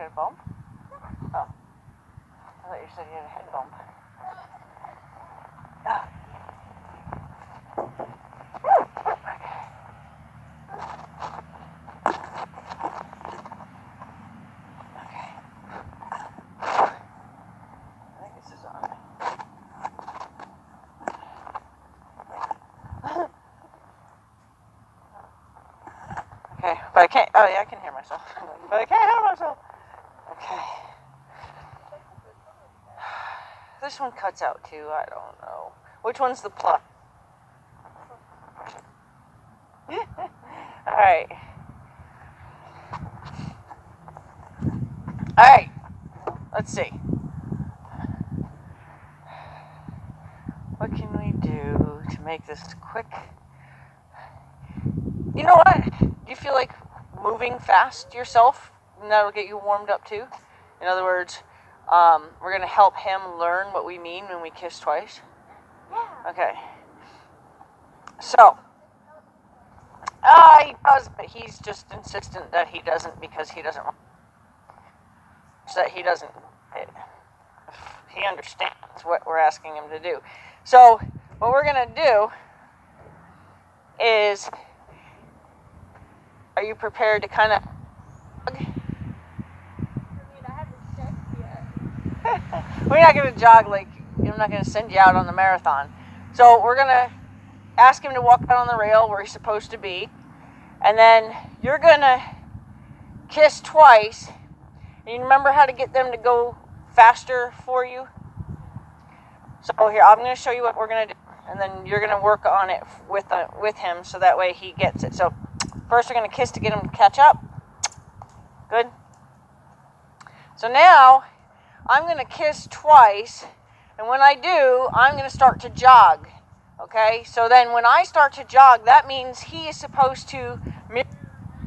had a bump? Oh. I thought you said you had a head bump. Ah. Okay, but I can't, oh yeah, I can hear myself. But I can't hear myself. Okay. This one cuts out too, I don't know. Which one's the plus? Alright. Alright. Let's see. What can we do to make this quick? You know what? Do you feel like moving fast yourself? And that'll get you warmed up too? In other words, we're going to help him learn what we mean when we kiss twice? Yeah. Okay. So, he does, but he's just insistent that he doesn't because he doesn't want so that he doesn't. He understands what we're asking him to do. So, what we're going to do is, are you prepared to kind of... We're not going to jog like, I'm not going to send you out on the marathon. So we're going to ask him to walk out on the rail where he's supposed to be. And then you're going to kiss twice. And you remember how to get them to go faster for you? So here, I'm going to show you what we're going to do. And then you're going to work on it with him so that way he gets it. So first we're going to kiss to get him to catch up. Good. So now I'm going to kiss twice, and when I do, I'm going to start to jog, okay? So then when I start to jog, that means he is supposed to mirror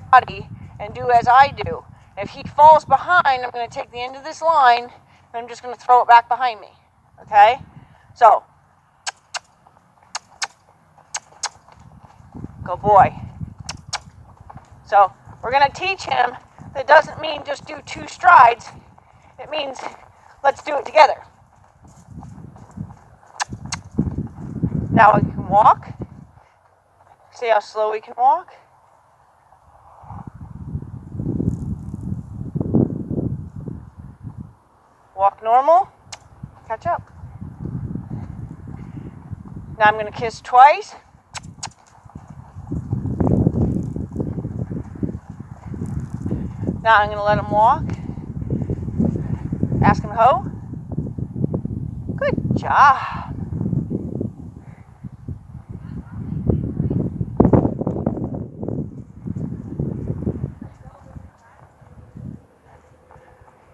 my body and do as I do. If he falls behind, I'm going to take the end of this line, and I'm just going to throw it back behind me, okay? So, good boy. So we're going to teach him that doesn't mean just do 2 strides. It means let's do it together. Now we can walk. See how slow we can walk? Walk normal. Catch up. Now I'm going to kiss twice. Now I'm going to let him walk. Ask him to hoe. Good job.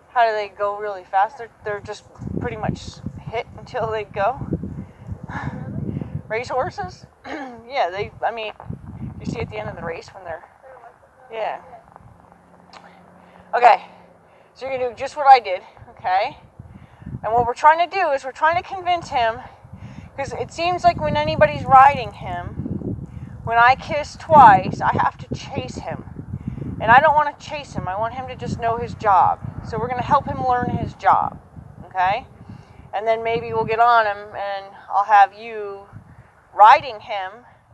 How do they go really fast? They're just pretty much hit until they go. Racehorses? Yeah, you see at the end of the race when they're, yeah. Okay, so you're going to do just what I did, okay? And what we're trying to do is we're trying to convince him, because it seems like when anybody's riding him, when I kiss twice, I have to chase him. And I don't want to chase him. I want him to just know his job. So we're going to help him learn his job, okay? And then maybe we'll get on him and I'll have you riding him,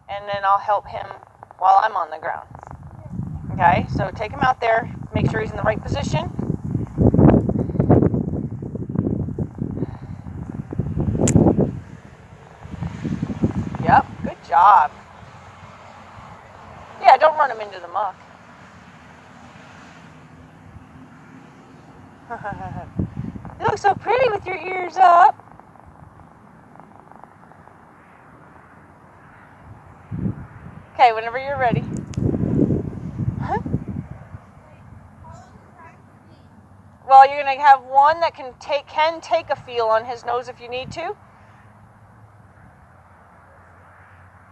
and then I'll help him while I'm on the ground. Okay, so take him out there, make sure he's in the right position. Yep, good job. Yeah, don't run him into the muck. You look so pretty with your ears up. Okay, whenever you're ready. Huh? Well, you're going to have one that can take a feel on his nose if you need to.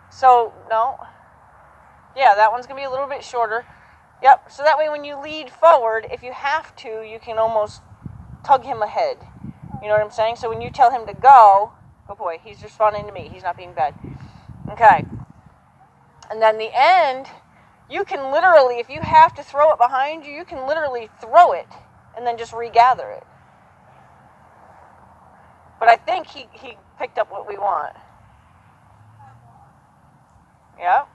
So, no. Yeah, that one's going to be a little bit shorter. Yep, so that way when you lead forward, if you have to, you can almost tug him ahead. You know what I'm saying? So when you tell him to go, oh boy, he's responding to me. He's not being bad. Okay. And then the end, you can literally, if you have to throw it behind you, you can literally throw it and then just regather it. But I think he picked up what we want. Yep.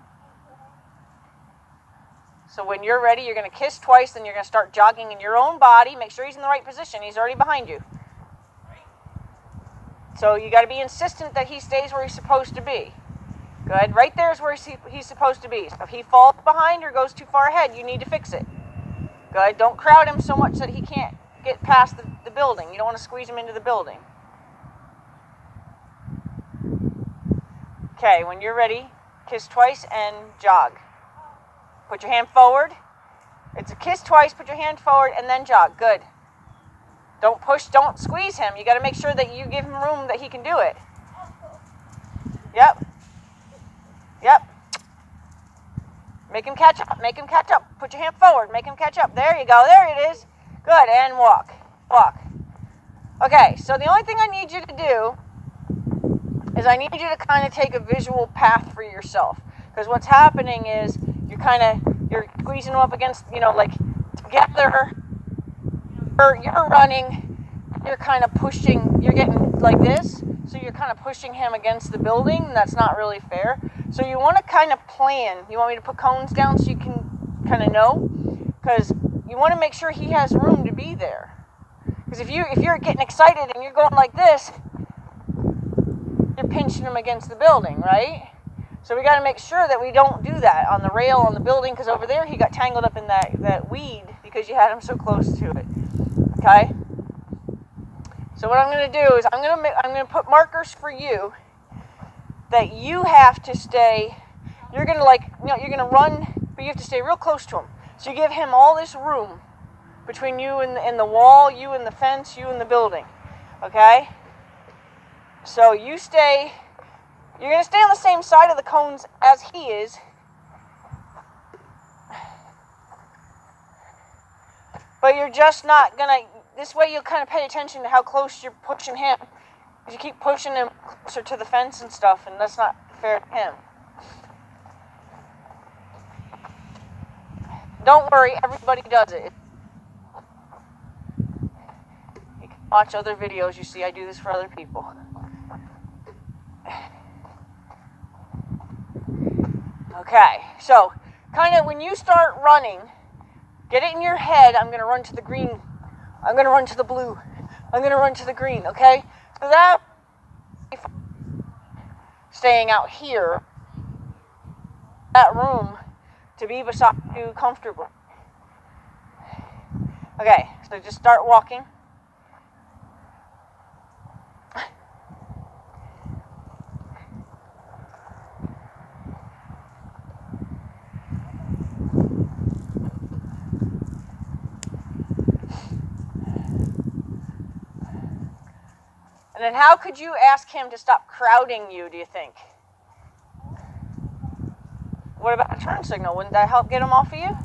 So when you're ready, you're going to kiss twice, then you're going to start jogging in your own body. Make sure he's in the right position. He's already behind you. So you got to be insistent that he stays where he's supposed to be. Good. Right there is where he's supposed to be. So if he falls behind or goes too far ahead, you need to fix it. Good. Don't crowd him so much that he can't get past the building. You don't want to squeeze him into the building. Okay, when you're ready, kiss twice and jog. Put your hand forward. It's a kiss twice, put your hand forward, and then jog. Good. Don't push, don't squeeze him. You got to make sure that you give him room that he can do it. Yep. Yep. Make him catch up. Make him catch up. Put your hand forward. Make him catch up. There you go. There it is. Good. And walk. Walk. Okay, so the only thing I need you to do is I need you to kind of take a visual path for yourself. Because what's happening is you're squeezing them up against, like together, you're running, you're kind of pushing, you're getting like this, so you're kind of pushing him against the building, and that's not really fair. So you want to kind of plan. You want me to put cones down so you can kind of know? Because you want to make sure he has room to be there. Because if you're getting excited and you're going like this, you're pinching him against the building, right? So we got to make sure that we don't do that on the rail on the building, because over there he got tangled up in that weed because you had him so close to it. Okay? So what I'm going to do is I'm going to put markers for you that you have to stay. You're going to you're going to run, but you have to stay real close to him. So you give him all this room between you and the wall, you and the fence, you and the building. Okay? So you're going to stay on the same side of the cones as he is. But you're just not going to, this way you'll kind of pay attention to how close you're pushing him. Because you keep pushing him closer to the fence and stuff, and that's not fair to him. Don't worry, everybody does it. You can watch other videos, you see I do this for other people. Okay, so kind of when you start running, get it in your head, I'm going to run to the green, I'm going to run to the blue, I'm going to run to the green, okay? So that, staying out here, that room to be beside you comfortably. Okay, so just start walking. And then how could you ask him to stop crowding you, do you think? What about a turn signal? Wouldn't that help get him off of you?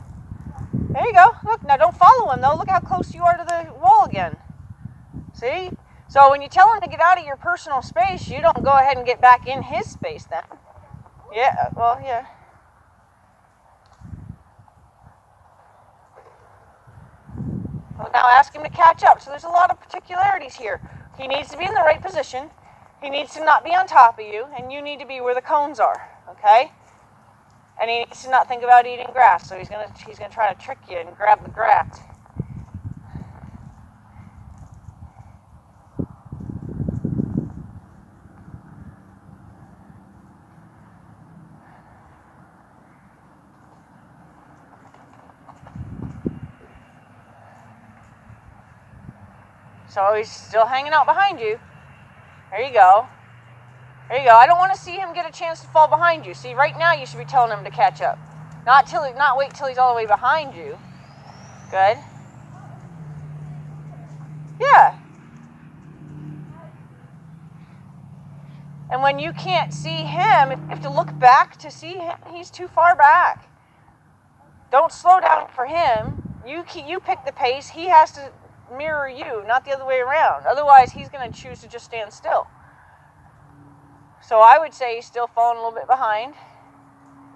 There you go. Look, now don't follow him, though. Look how close you are to the wall again. See? So when you tell him to get out of your personal space, you don't go ahead and get back in his space then. Yeah, well, yeah. Well, now ask him to catch up. So there's a lot of particularities here. He needs to be in the right position. He needs to not be on top of you, and you need to be where the cones are, okay? And he needs to not think about eating grass, so he's gonna try to trick you and grab the grass. So he's still hanging out behind you. There you go. There you go. I don't want to see him get a chance to fall behind you. See, right now you should be telling him to catch up. Not wait till he's all the way behind you. Good. Yeah. And when you can't see him, if you have to look back to see him, he's too far back. Don't slow down for him. You pick the pace. He has to mirror you, not the other way around. Otherwise, he's going to choose to just stand still. So I would say he's still falling a little bit behind.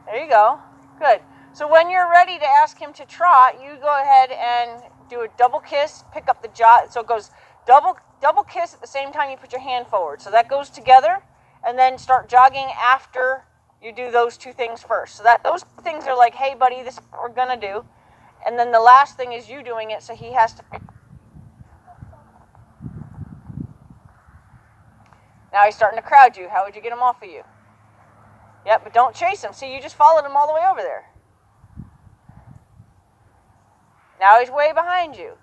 There you go. Good. So when you're ready to ask him to trot, you go ahead and do a double kiss, pick up the jog. So it goes double kiss at the same time you put your hand forward. So that goes together, and then start jogging after you do those two things first. So that those things are like, hey buddy, this is what we're gonna do. And then the last thing is you doing it, so he has to. Now he's starting to crowd you. How would you get him off of you? Yep, but don't chase him. See, you just followed him all the way over there. Now he's way behind you.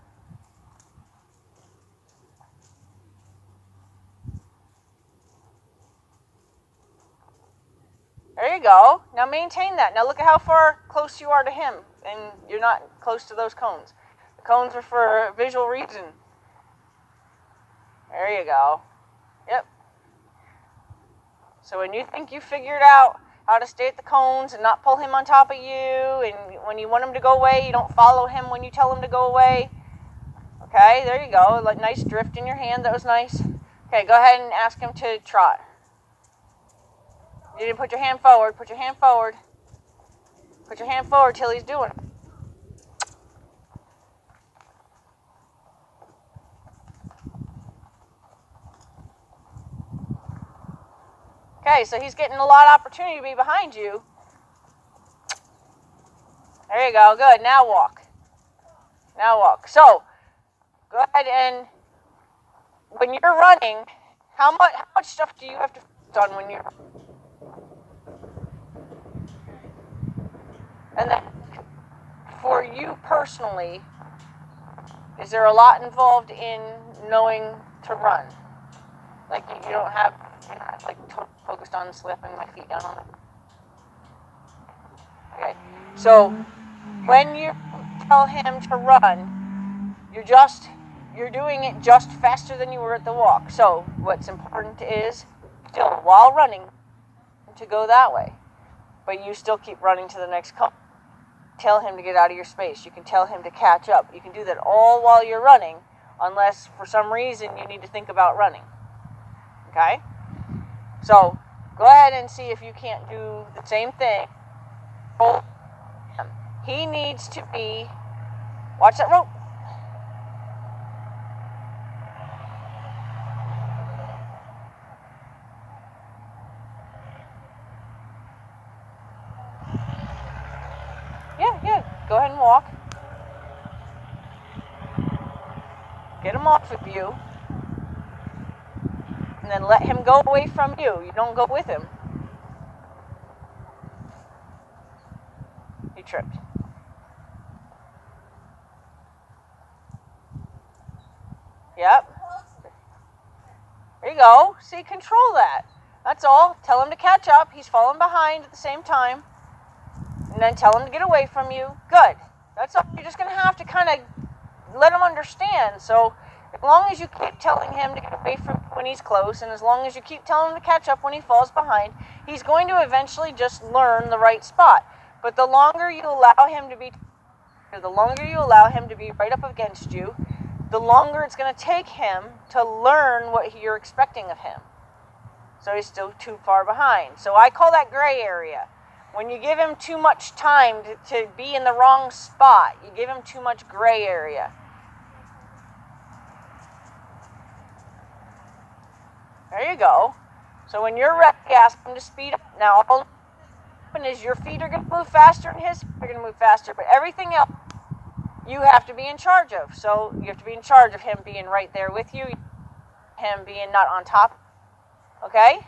There you go. Now maintain that. Now look at how far close you are to him, and you're not close to those cones. The cones are for a visual reason. There you go. Yep. So when you think you figured out how to stay at the cones and not pull him on top of you, and when you want him to go away, you don't follow him when you tell him to go away. Okay, there you go. Like nice drift in your hand. That was nice. Okay, go ahead and ask him to trot. You didn't put your hand forward. Put your hand forward. Put your hand forward till he's doing it. Okay, so he's getting a lot of opportunity to be behind you. There you go. Good. Now walk. Now walk. So, go ahead and when you're running, how much stuff do you have to focus on when you're running? And then for you personally, is there a lot involved in knowing to run? Like you don't have, you're not like totally focused on slipping my feet down on it. Okay. So when you tell him to run, you're doing it just faster than you were at the walk. So what's important is still while running to go that way, but you still keep running to the next cone. Tell him to get out of your space. You can tell him to catch up. You can do that all while you're running, unless for some reason you need to think about running. Okay? So, go ahead and see if you can't do the same thing. He needs to be, watch that rope. Yeah, go ahead and walk. Get him off of you. And then let him go away from you. You don't go with him. He tripped. Yep. There you go. See, control that. That's all. Tell him to catch up. He's falling behind at the same time. And then tell him to get away from you. Good. That's all. You're just going to have to kind of let him understand. So as long as you keep telling him to get away from you when he's close, and as long as you keep telling him to catch up when he falls behind, he's going to eventually just learn the right spot. But the longer you allow him to be right up against you, the longer it's going to take him to learn what you're expecting of him. So he's still too far behind. So I call that gray area. When you give him too much time to be in the wrong spot, you give him too much gray area. There you go. So when you're ready, ask him to speed up. Now, all that happen is your feet are going to move faster and his feet are going to move faster, but everything else you have to be in charge of. So you have to be in charge of him being right there with you, him being not on top. Okay?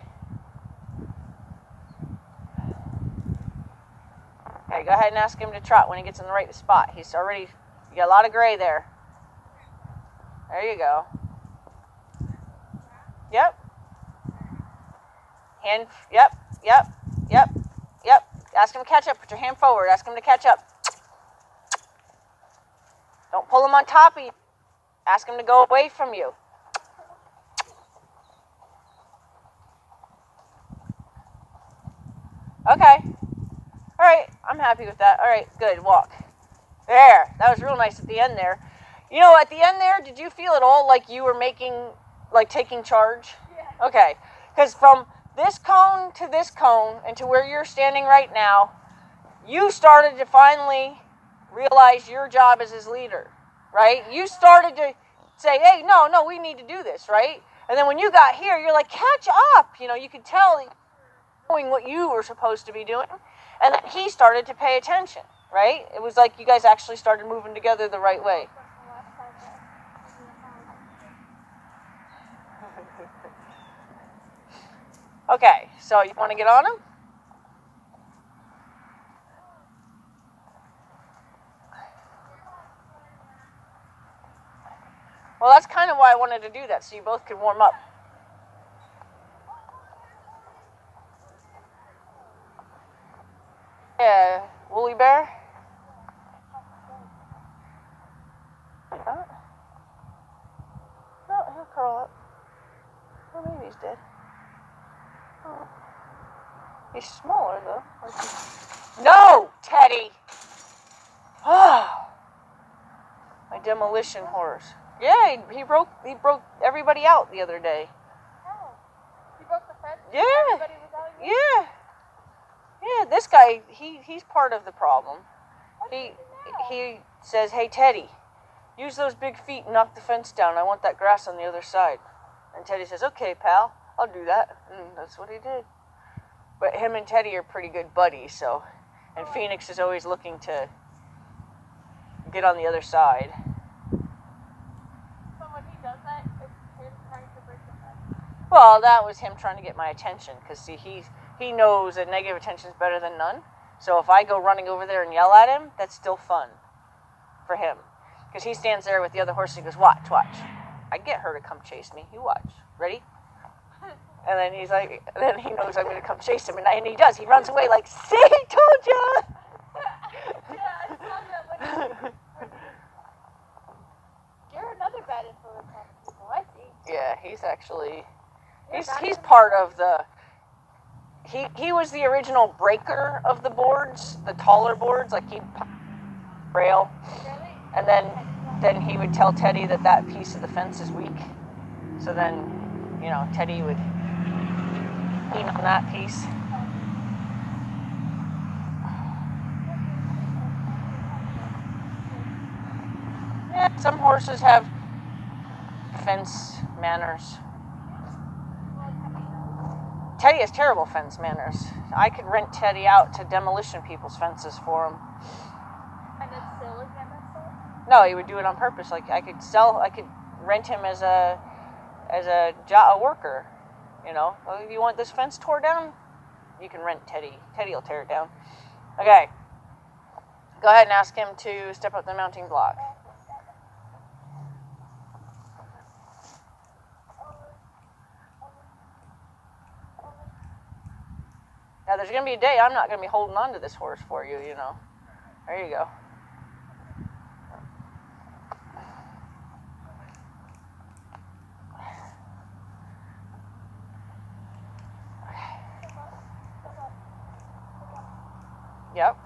Okay, go ahead and ask him to trot when he gets in the right spot. You got a lot of gray there. There you go. Yep. Hand, yep. Ask him to catch up. Put your hand forward. Ask him to catch up. Don't pull him on top of you. Ask him to go away from you. Okay. All right. I'm happy with that. All right. Good. Walk. There. That was real nice at the end there. You know, at the end there, did you feel at all like you were taking charge? Yeah. Okay. Because from this cone to this cone and to where you're standing right now, you started to finally realize your job as his leader. right? You started to say, hey, no, we need to do this, right? And then when you got here, you're like, catch up. You could tell knowing what you were supposed to be doing. And then he started to pay attention, right? It was like you guys actually started moving together the right way. Okay, so you want to get on him? Well, that's kind of why I wanted to do that, so you both could warm up. Yeah, Woolly Bear? Huh? No, he'll curl up. Oh, maybe he's dead. Oh. He's smaller, though. No, Teddy! Oh, my demolition horse. Yeah, he broke everybody out the other day. Oh, he broke the fence? Yeah. Everybody was out again? Yeah. Yeah, this guy, he's part of the problem. He says, hey, Teddy, use those big feet and knock the fence down. I want that grass on the other side. And Teddy says, okay, pal, I'll do that. And that's what he did. But him and Teddy are pretty good buddies, so. And Phoenix is always looking to get on the other side. So when he does that, it's him trying to break the fence? Well, that was him trying to get my attention, because see, he knows that negative attention is better than none. So if I go running over there and yell at him, that's still fun for him. Because he stands there with the other horse and he goes, watch. I get her to come chase me. You watch. Ready? And then he's like, then he knows I'm going to come chase him. And he does. He runs away like, see, told ya. Yeah, I saw that when you're another bad influence on people, I see. Yeah, he's actually, he's part of the, he was the original breaker of the boards, the taller boards, like he'd rail. Really? And then he would tell Teddy that piece of the fence is weak. So then, Teddy would lean on that piece. Yeah, some horses have fence manners. Teddy has terrible fence manners. I could rent Teddy out to demolition people's fences for him. And it's still again messed up? No, he would do it on purpose. Like I could rent him as a worker. Well, if you want this fence tore down, you can rent Teddy. Teddy will tear it down. Okay. Go ahead and ask him to step up the mounting block. Now, there's going to be a day I'm not going to be holding on to this horse for you, There you go. Yep.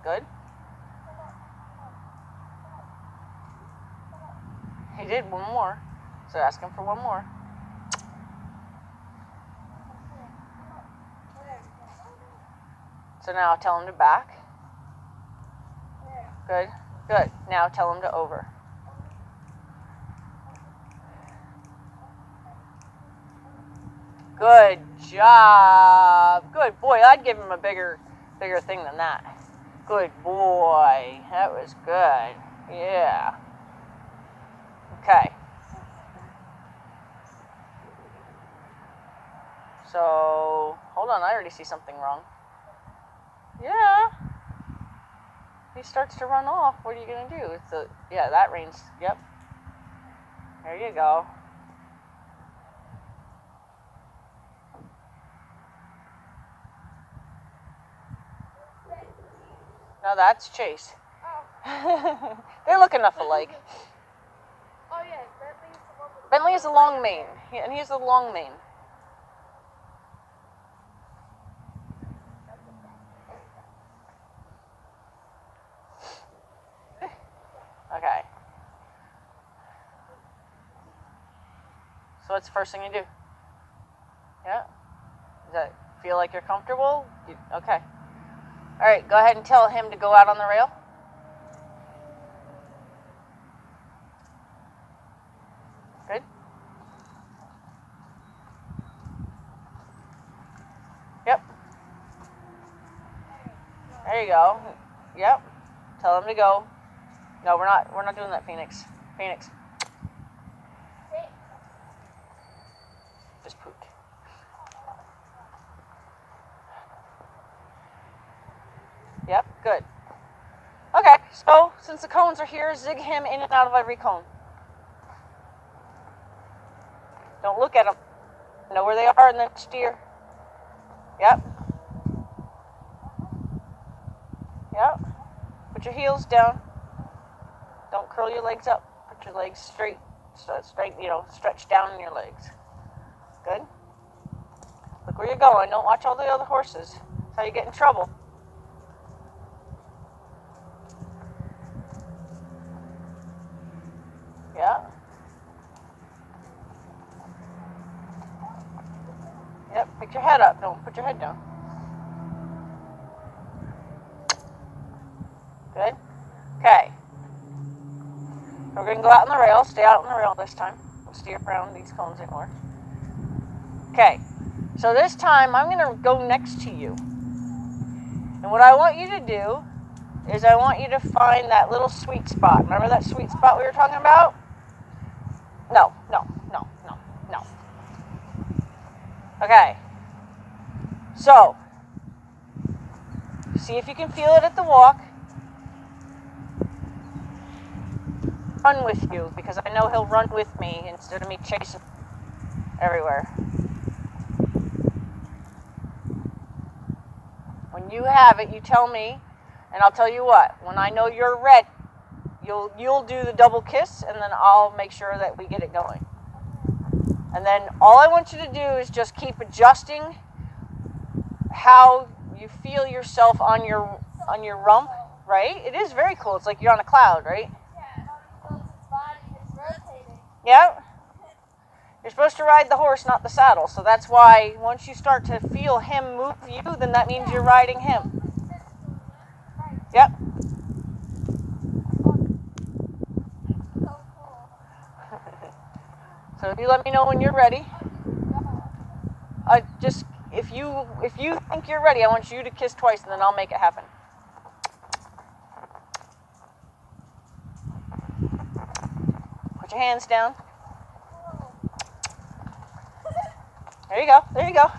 Good. He did one more. So ask him for one more. So now tell him to back. Good. Now tell him to over. Good job. Good boy. I'd give him a bigger thing than that. Good boy. That was good. Yeah. Okay. So, hold on. I already see something wrong. Yeah. He starts to run off. What are you going to do? That reins. Yep. There you go. No, that's Chase. Oh. They look enough alike. Oh, yeah. Bentley's the one with Bentley is a long mane. And he's a long mane. Okay. So what's the first thing you do? Yeah? Does that feel like you're comfortable? Okay. All right, go ahead and tell him to go out on the rail. Good. Yep. There you go. Yep. Tell him to go. No, we're not doing that, Phoenix. Phoenix. Just pooped. Yep, good. Okay, so since the cones are here, zig him in and out of every cone. Don't look at them. Know where they are and then steer. Yep. Yep. Put your heels down. Don't curl your legs up. Put your legs straight, stretch down in your legs. Good. Look where you're going. Don't watch all the other horses. That's how you get in trouble. Yeah. Yep. Pick your head up. Don't put your head down. Good. Okay. We're going to go out on the rail. Stay out on the rail this time. Don't steer around these cones anymore. Okay. So this time I'm going to go next to you. And what I want you to do is I want you to find that little sweet spot. Remember that sweet spot we were talking about? No. Okay. So, see if you can feel it at the walk. Run with you, because I know he'll run with me instead of me chasing everywhere. When you have it, you tell me, and I'll tell you what. When I know you're ready, you'll do the double kiss, and then I'll make sure that we get it going. And then all I want you to do is just keep adjusting how you feel yourself on your rump, right? It is very cool. It's like you're on a cloud, right? Yep. You're supposed to ride the horse, not the saddle. So that's why once you start to feel him move you, then that means you're riding him. Yep. So you let me know when you're ready. If you think you're ready, I want you to kiss twice, and then I'll make it happen. Put your hands down. There you go. There you go.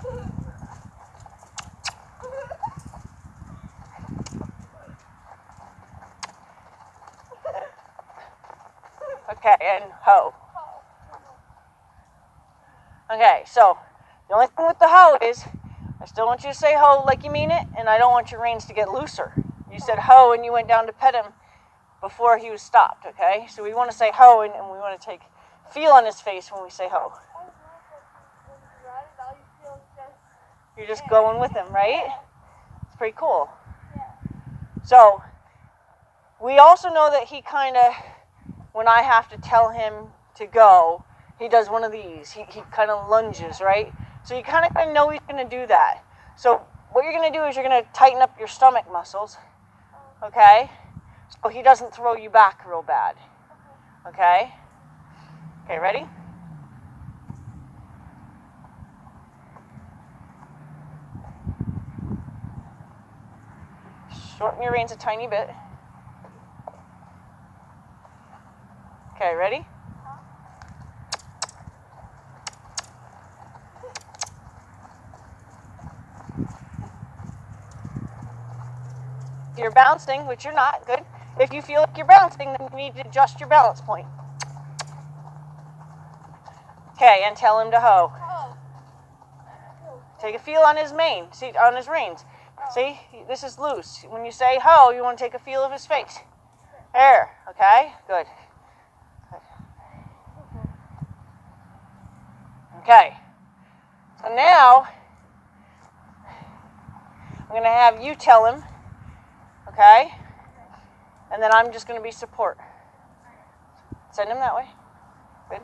Okay, and ho. Okay, so the only thing with the ho is I still want you to say ho like you mean it, and I don't want your reins to get looser. You said ho and you went down to pet him before he was stopped, okay? So we want to say ho, and we want to feel on his face when we say ho. You're just going with him, right? It's pretty cool. So we also know that he kind of, when I have to tell him to go, he does one of these. He kind of lunges, right? So you kind of know he's going to do that. So what you're going to do is you're going to tighten up your stomach muscles, okay? So he doesn't throw you back real bad, okay? Okay, ready? Shorten your reins a tiny bit. Okay, ready? If you're bouncing, which you're not, good. If you feel like you're bouncing, then you need to adjust your balance point. Okay, and tell him to ho. Take a feel on his mane, see, on his reins. See, this is loose. When you say ho, you want to take a feel of his face. There, okay, good. Okay, so now I'm going to have you tell him, okay, and then I'm just going to be support. Send him that way. Good.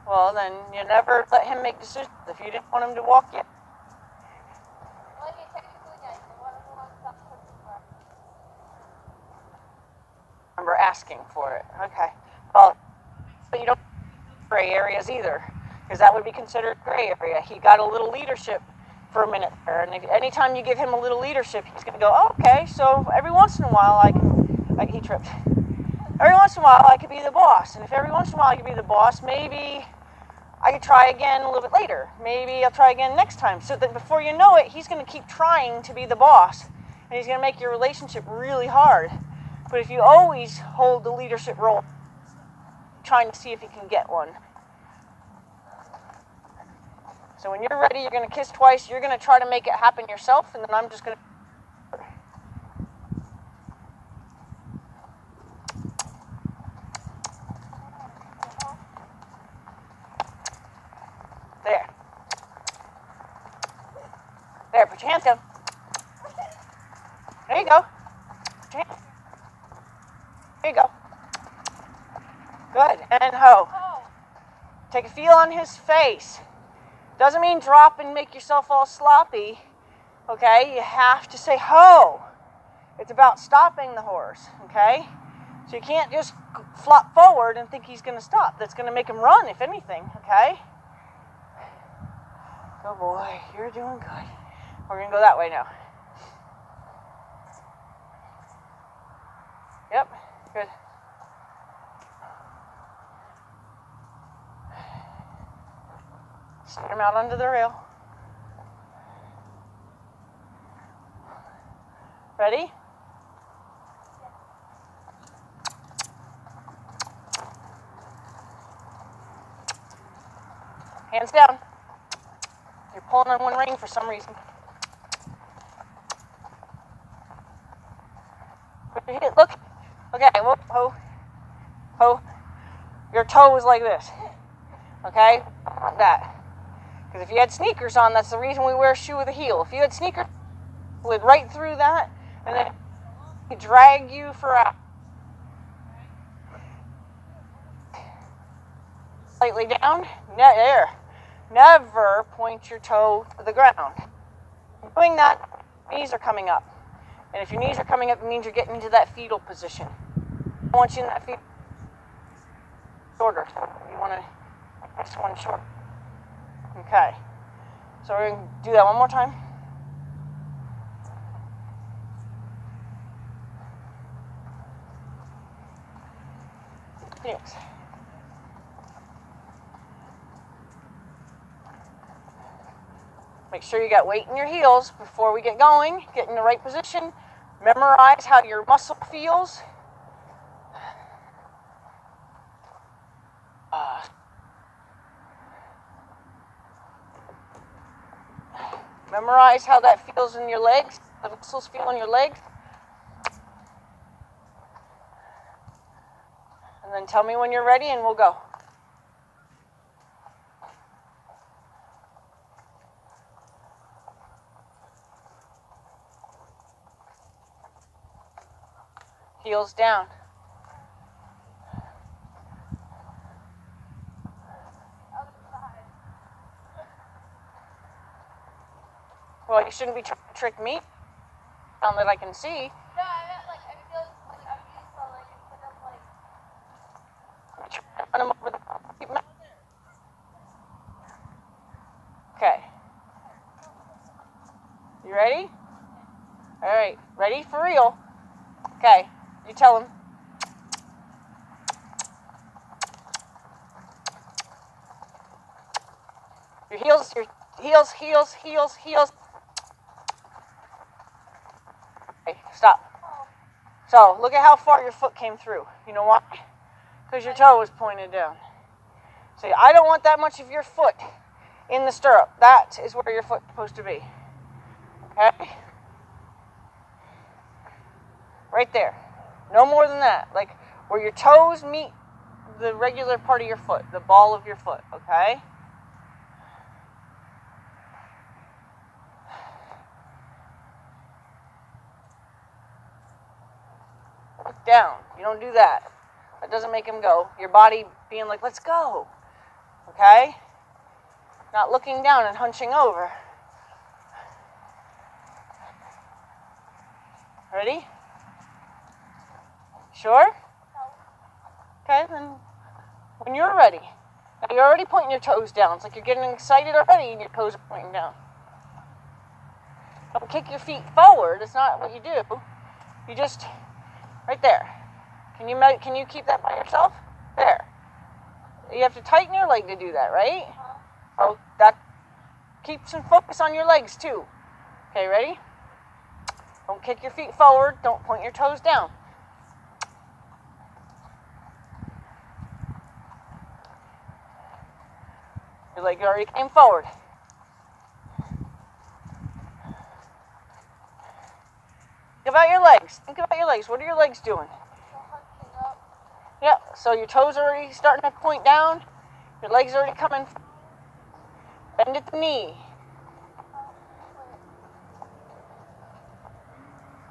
Well, then you never let him make decisions if you didn't want him to walk you. asking for it. Okay. Well, but you don't have gray areas either, because that would be considered gray area. He got a little leadership for a minute there, and anytime you give him a little leadership, he's going to go, oh, okay, so every once in a while he tripped. Every once in a while I could be the boss, and if every once in a while I could be the boss, maybe I could try again a little bit later. Maybe I'll try again next time. So that before you know it, he's going to keep trying to be the boss, and he's going to make your relationship really hard. But if you always hold the leadership role, trying to see if you can get one. So when you're ready, you're going to kiss twice. You're going to try to make it happen yourself, and then I'm just going to... There. There, put your hands down. There you go. Put your hands. There you go. Good. And ho. Take a feel on his face. Doesn't mean drop and make yourself all sloppy. Okay? You have to say ho. It's about stopping the horse. Okay? So you can't just flop forward and think he's going to stop. That's going to make him run, if anything. Okay? Good boy. You're doing good. We're going to go that way now. Yep. Good. Stick him out under the rail. Ready? Hands down. You're pulling on one rein for some reason. Look. Okay, whoa, ho, ho. Your toe is like this. Okay? Like that. Because if you had sneakers on, that's the reason we wear a shoe with a heel. If you had sneakers, it would right through that, and then it drag you for a... Slightly down. There. Never point your toe to the ground. Doing that, knees are coming up. And if your knees are coming up, it means you're getting into that fetal position. I want you in that fetal shorter. You want to this one short. Okay. So we're going to do that one more time. Thanks. Make sure you got weight in your heels before we get going. Get in the right position. Memorize how your muscle feels. Memorize how that feels in your legs. The muscles feel in your legs. And then tell me when you're ready and we'll go. Heels down. Well, you shouldn't be trying to trick me on that I can see. No, I meant like I feel like I'm used to like instead of like. Run 'em over the... Okay. You ready? All right. Ready for real? Okay. You tell him. Your heels, heels. Okay, stop. So, look at how far your foot came through. You know why? Because your toe was pointed down. See, I don't want that much of your foot in the stirrup. That is where your foot's supposed to be. Okay? Right there. No more than that. Like, where your toes meet the regular part of your foot, the ball of your foot, okay? Look down. You don't do that. That doesn't make him go. Your body being like, let's go. Okay? Not looking down and hunching over. Ready? Sure? Okay, then when you're ready. Now you're already pointing your toes down. It's like you're getting excited already and your toes are pointing down. Don't kick your feet forward. It's not what you do. You just, right there. Can you keep that by yourself? There. You have to tighten your leg to do that, right? Oh, that keeps some focus on your legs too. Okay, ready? Don't kick your feet forward. Don't point your toes down. Your leg already came forward. Think about your legs. Think about your legs. What are your legs doing? Yeah, so your toes are already starting to point down. Your legs are already coming. Bend at the knee.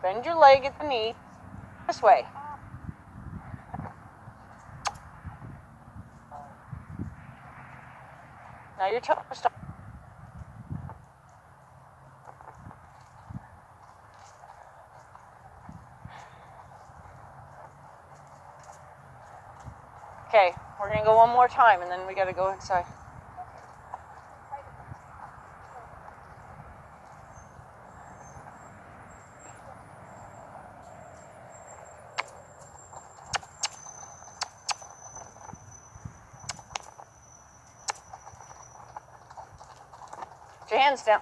Bend your leg at the knee. This way. Now your toes start. Okay, we're going to go one more time and then we got to go inside. Put your hands down.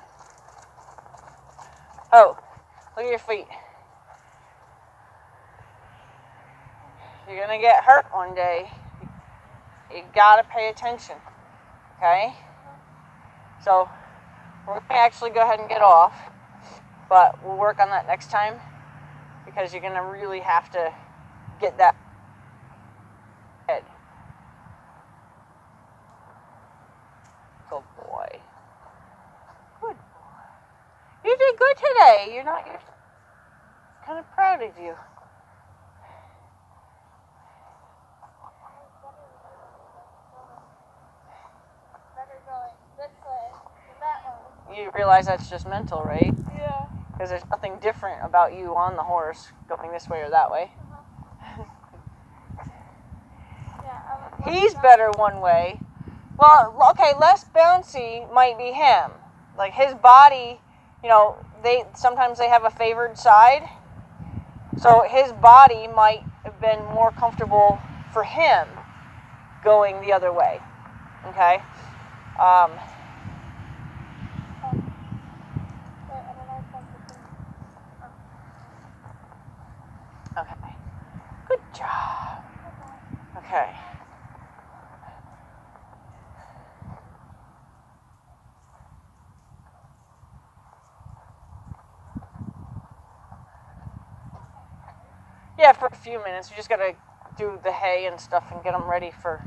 Oh, look at your feet. You're going to get hurt one day. You got to pay attention. Okay? So, we're going to actually go ahead and get off. But we'll work on that next time. Because you're going to really have to get that head. Good boy. Good boy. You did good today. You're kind of proud of you. You realize that's just mental, right? Yeah. Because there's nothing different about you on the horse going this way or that way. He's better one way. Well, okay, less bouncy might be him. Like his body, sometimes they have a favored side. So his body might have been more comfortable for him going the other way. Okay? Okay. Good job. Okay. Yeah, for a few minutes. We just gotta do the hay and stuff and get them ready for